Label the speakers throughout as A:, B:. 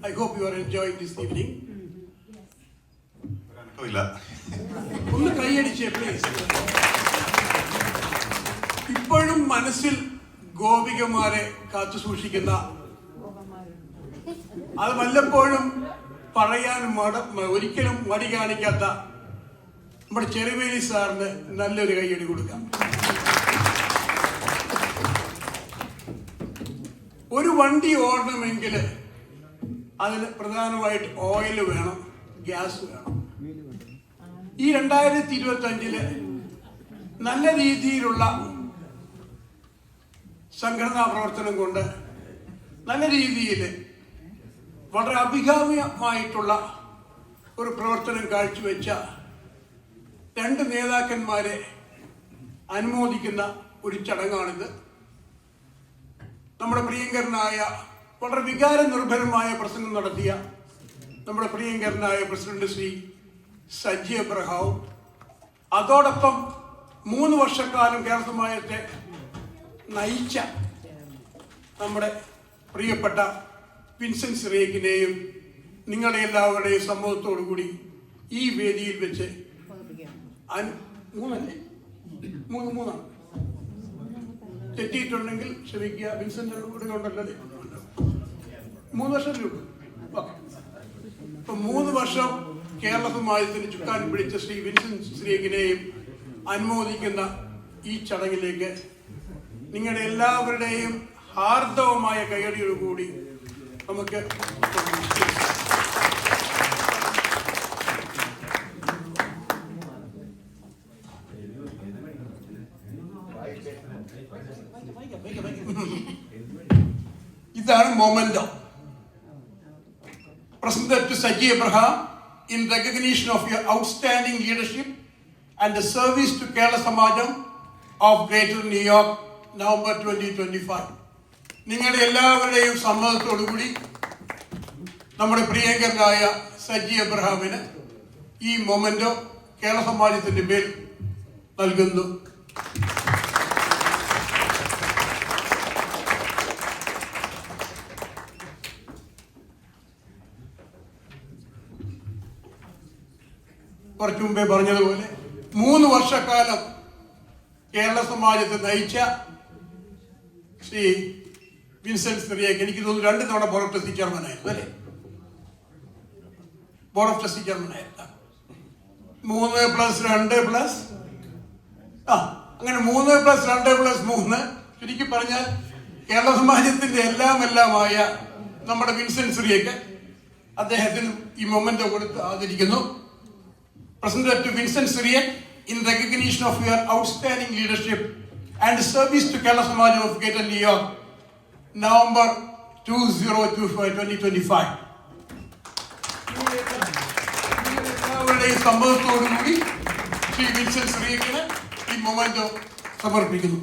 A: I hope you are enjoying this evening. ഒന്ന് കൈയടിച്ചേ please. ഇപ്പോഴും മനസ്സിൽ ഗോപികമാരെ കാത്തു സൂക്ഷിക്കുന്ന, അത് വല്ലപ്പോഴും പറയാൻ ഒരിക്കലും മടി കാണിക്കാത്ത നമ്മുടെ ചെറുവേലി സാറിന് നല്ലൊരു കൈയടി കൊടുക്കാം. ഒരു വണ്ടി ഓടണമെങ്കിൽ അതിന് പ്രധാനമായിട്ട് ഓയിൽ വേണം, ഗ്യാസ് വേണം. ഈ 2025 നല്ല രീതിയിലുള്ള സംഘടനാ പ്രവർത്തനം കൊണ്ട് നല്ല രീതിയിൽ വളരെ അഭികാമ്യമായിട്ടുള്ള ഒരു പ്രവർത്തനം കാഴ്ചവെച്ച 2 നേതാക്കന്മാരെ അനുമോദിക്കുന്ന ഒരു ചടങ്ങാണിത്. നമ്മുടെ പ്രിയങ്കരനായ, വളരെ വികാര നിർഭരമായ പ്രസംഗം നടത്തിയ നമ്മുടെ പ്രിയങ്കരനായ പ്രസിഡന്റ് ശ്രീ സജി എബ്രഹാവും, അതോടൊപ്പം 3 വർഷക്കാലം കേരള സമാജത്തെ നയിച്ച നമ്മുടെ പ്രിയപ്പെട്ട വിൻസെന്റ് സിറിയക്കിനെയും നിങ്ങളുടെ എല്ലാവരുടെയും സമ്മതത്തോടു കൂടി ഈ വേദിയിൽ വെച്ച് മൂന്നാണ് തെറ്റിയിട്ടുണ്ടെങ്കിൽ ക്ഷമിക്കുക. വിൻസെന്റ് കൂടെ ഉണ്ടല്ലോ, 3 വർഷത്തിലുള്ളൂ. ഓക്കെ, ഇപ്പൊ 3 വർഷം കേരള സമാജത്തിന് ചുക്കാൻ പിടിച്ച ശ്രീ വിൻസെന്റ് സിറിയക്കിനെയും അനുമോദിക്കുന്ന ഈ ചടങ്ങിലേക്ക് നിങ്ങളുടെ എല്ലാവരുടെയും ഹാർദവമായ കൈയടിയോടുകൂടി നമുക്ക് ഇതാണ് memento. Presented to Saji Abraham in recognition of your outstanding leadership and the service to Kerala Samajam of Greater New York, November 2025. നിങ്ങളുടെ എല്ലാവരുടെയും സമ്മതത്തോടുകൂടി നമ്മുടെ പ്രിയങ്കരനായ സജി എബ്രഹാമിന് ഈ മൊമെന്റോ കേരള സമാജത്തിന്റെ മേൽ നൽകുന്നു. കുറച്ചു മുമ്പേ പറഞ്ഞതുപോലെ 3 വർഷക്കാലം കേരള സമാജത്തെ നയിച്ച ശ്രീ വിൻസെന്റ് സിറിയക്ക്, എനിക്ക് തോന്നുന്നു 2 തവണ ബോർഡ് ഓഫ് ട്രസ്റ്റി ചെയർമാനായിരുന്നു അല്ലേ? Board of trustee ചെയർമാനായിരുന്നു. 3+2+, അങ്ങനെ 3+2+3. ചുരുക്കി പറഞ്ഞാൽ കേരള സമാജത്തിന്റെ എല്ലാമായ നമ്മുടെ വിൻസെന്റ് സിറിയക്ക് അദ്ദേഹത്തിന് ഈ മൊമെന്റോ കൊടുത്ത് ആദരിക്കുന്നു. Presented to Vincent Siriyak in recognition of your outstanding leadership and service to Kerala Samajam of Greater New York, November 2025. എല്ലാവരുടെയും സമ്മതത്തോടുകൂടി ശ്രീ വിൻസെന്റ് സിറിയക്കിന് ഈ മൊമെന്റോ സമർപ്പിക്കുന്നു.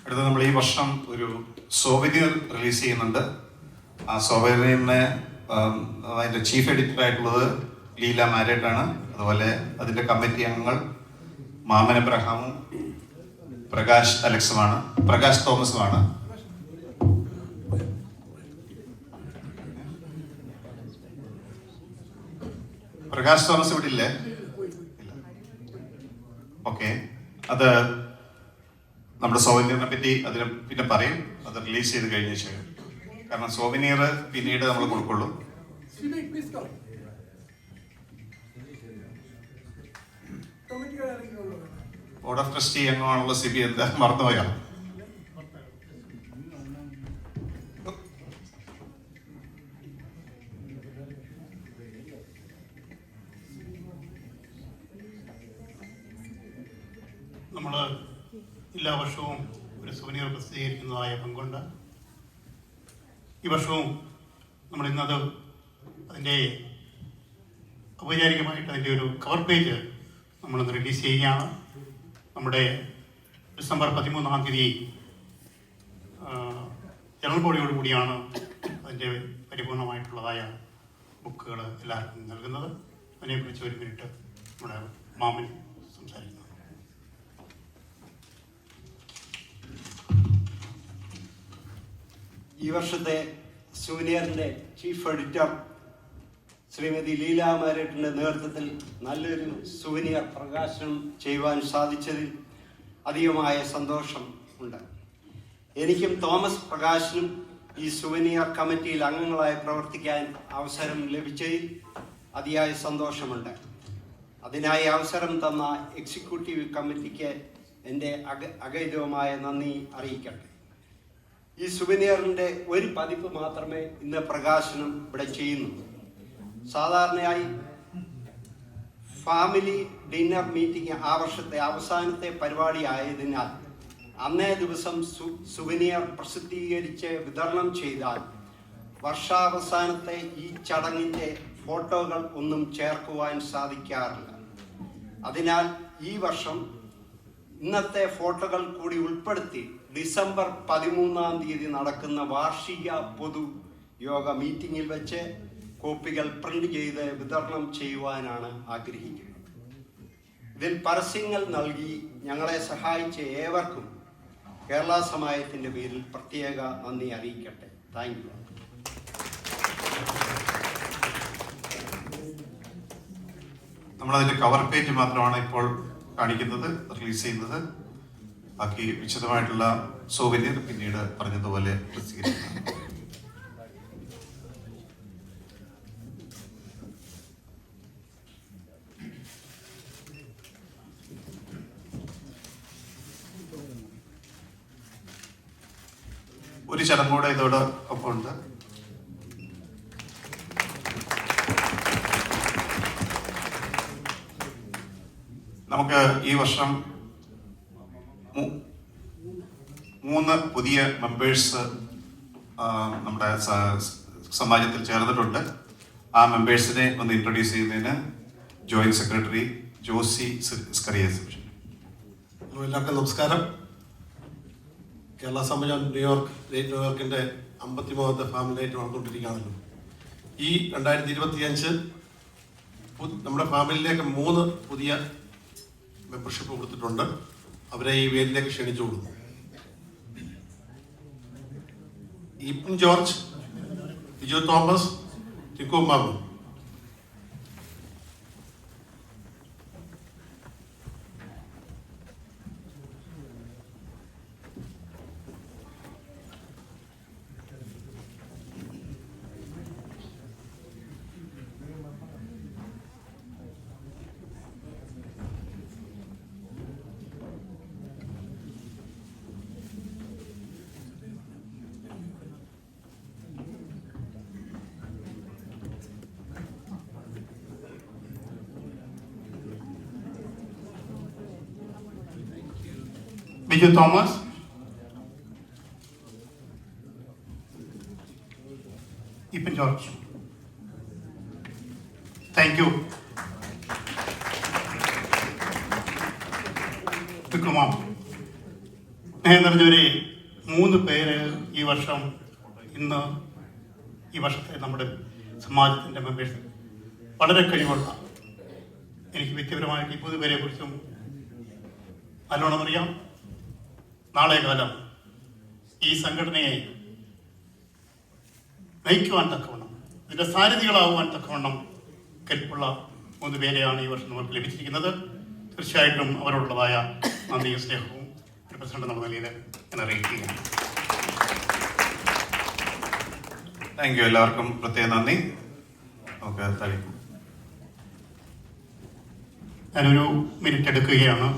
B: അടുത്ത നമ്മൾ ഈ വർഷം ഒരു സോവനിയർ റിലീസ് ചെയ്യുന്നുണ്ട്. ആ സോവനിയറിനെ അതിൻ്റെ ചീഫ് എഡിറ്റർ ആയിട്ടുള്ളത് ലീല മാരേറ്റ് ആണ്. അതുപോലെ അതിൻ്റെ കമ്മിറ്റി അംഗങ്ങൾ മാമൻ എബ്രഹാമും പ്രകാശ് തോമസുമാണ്. പ്രകാശ് തോമസ് ഇവിടെ ഇല്ലേ? ഓക്കെ, അത് നമ്മുടെ സോവനിയറിനെ പറ്റി അതിന് പിന്നെ പറയും, അത് റിലീസ് ചെയ്ത് കഴിഞ്ഞ ശേഷം. കാരണം സോവനിയർ പിന്നീട് നമ്മൾ കൊടുക്കുള്ളൂ. ബോർഡ് ഓഫ് ട്രസ്റ്റി അംഗമാണുള്ള സിബി എന്താ മറന്നുപോയാ?
C: നമ്മൾ എല്ലാ വർഷവും ഒരു സുവനീർ പ്രസിദ്ധീകരിക്കുന്നതായ പങ്കുണ്ട്. ഈ വർഷവും നമ്മൾ ഇന്നത് അതിൻ്റെ ഔപചാരികമായിട്ട് അതിൻ്റെ ഒരു കവർ പേജ് നമ്മളൊന്ന് റിലീസ് ചെയ്യുകയാണ്. നമ്മുടെ ഡിസംബർ 13-ാം തീയതി ജനറൽ ബോഡിയോട് കൂടിയാണ് അതിൻ്റെ പരിപൂർണമായിട്ടുള്ളതായ ബുക്കുകൾ എല്ലാവർക്കും നൽകുന്നത്. അതിനെക്കുറിച്ച് ഒരു മിനിറ്റ് നമ്മുടെ മാമൻ സംസാരിക്കുന്നു.
D: ഈ വർഷത്തെ സൂനിയറിൻ്റെ ചീഫ് എഡിറ്റർ ശ്രീമതി ലീല മാരേട്ടിൻ്റെ നേതൃത്വത്തിൽ നല്ലൊരു സൂനിയർ പ്രകാശനം ചെയ്യുവാൻ സാധിച്ചതിൽ അധികമായ സന്തോഷം ഉണ്ട്. എനിക്കും തോമസ് പ്രകാശിനും ഈ സുവനിയർ കമ്മിറ്റിയിൽ അംഗങ്ങളായി പ്രവർത്തിക്കാൻ അവസരം ലഭിച്ചതിൽ അതിയായ സന്തോഷമുണ്ട്. അതിനായി അവസരം തന്ന എക്സിക്യൂട്ടീവ് കമ്മിറ്റിക്ക് എൻ്റെ അഗൈതവമായ നന്ദി അറിയിക്കട്ടെ. ഈ സുവനിയറിൻ്റെ ഒരു പതിപ്പ് മാത്രമേ ഇന്ന് പ്രകാശനം ഇവിടെ ചെയ്യുന്നുള്ളൂ. സാധാരണയായി ഫാമിലി ഡിന്നർ മീറ്റിംഗ് ആ വർഷത്തെ അവസാനത്തെ പരിപാടി ആയതിനാൽ അന്നേ ദിവസം സുവനിയർ പ്രസിദ്ധീകരിച്ച് വിതരണം ചെയ്താൽ വർഷാവസാനത്തെ ഈ ചടങ്ങിൻ്റെ ഫോട്ടോകൾ ഒന്നും ചേർക്കുവാൻ സാധിക്കാറില്ല. അതിനാൽ ഈ വർഷം ഇന്നത്തെ ഫോട്ടോകൾ കൂടി ഉൾപ്പെടുത്തി ഡിസംബർ 13 നടക്കുന്ന വാർഷിക പൊതു യോഗ മീറ്റിംഗിൽ വെച്ച് കോപ്പികൾ പ്രിന്റ് ചെയ്ത് വിതരണം ചെയ്യുവാനാണ് ആഗ്രഹിക്കുന്നത്. ഇതിൽ പരസ്യങ്ങൾ നൽകി ഞങ്ങളെ സഹായിച്ച ഏവർക്കും കേരള സമാജത്തിൻ്റെ പേരിൽ പ്രത്യേക നന്ദി അറിയിക്കട്ടെ. Thank you.
B: നമ്മളതിൻ്റെ കവർ പേജ് മാത്രമാണ് ഇപ്പോൾ കാണിക്കുന്നത്, റിലീസ് ചെയ്യുന്നത്. ബാക്കി വിശദമായിട്ടുള്ള സോവനിയർ പിന്നീട് പറഞ്ഞതുപോലെ പ്രസിദ്ധീകരിക്കുന്നത്. ഒരു ചടങ്ങ് കൂടെ ഇതോടൊപ്പം ഉണ്ട്. നമുക്ക് ഈ വർഷം 3 പുതിയ മെമ്പേഴ്സ് നമ്മുടെ സമാജത്തിൽ ചേർന്നിട്ടുണ്ട്. ആ മെമ്പേഴ്സിനെ ഒന്ന് ഇൻട്രൊഡ്യൂസ് ചെയ്യുന്നതിന് ജോയിന്റ് സെക്രട്ടറി ജോസി സ്കറിയസ്.
E: എല്ലാവർക്കും നമസ്കാരം. കേരള സമാജം ഗ്രേറ്റ് ന്യൂയോർക്കിൻ്റെ 53ാമത്തെ ഫാമിലി നൈറ്റ് നടന്നുകൊണ്ടിരിക്കുകയാണല്ലോ. ഈ 2025 നമ്മുടെ ഫാമിലിയിലേക്ക് 3 പുതിയ മെമ്പർഷിപ്പ് കൊടുത്തിട്ടുണ്ട്. അവരെ ഈ വേദിയിലേക്ക് ക്ഷണിച്ചു കൊടുക്കുന്നു. ഈപ്പൻ ജോർജ്, ലിജോ തോമസ്, ടിക്കോ മാമു.
C: ബിജു തോമസ്, ഈപ്പൻ ജോർജ്. Thank you. സ്നേഹം നിറഞ്ഞവരെ, 3 പേര് ഈ വർഷം ഈ വർഷത്തെ നമ്മുടെ സമാജത്തിൻ്റെ മെമ്പേഴ്സ് വളരെ കഴിവുള്ള, എനിക്ക് വ്യക്തിപരമായിട്ട് ഈ 3 പേരെ കുറിച്ചും നല്ലോണം അറിയാം. നാളെ കാലം ഈ സംഘടനയെ നയിക്കുവാൻ തക്കവണ്ണം, ഇതിൻ്റെ സാരഥികളാകുവാൻ തക്കവണ്ണം കെൽപ്പുള്ള 3 പേരെയാണ് ഈ വർഷം നമുക്ക് ലഭിച്ചിരിക്കുന്നത്. തീർച്ചയായിട്ടും അവരോടുള്ളതായ നന്ദിയും സ്നേഹവും ഒരു പ്രസിഡന്റ് എന്ന നിലയിൽ ഞാൻ അറിയിക്കുകയാണ്.
B: Thank you. എല്ലാവർക്കും പ്രത്യേക നന്ദി. നമുക്ക് തളിക്കും.
C: ഞാനൊരു മിനിറ്റ് എടുക്കുകയാണ്.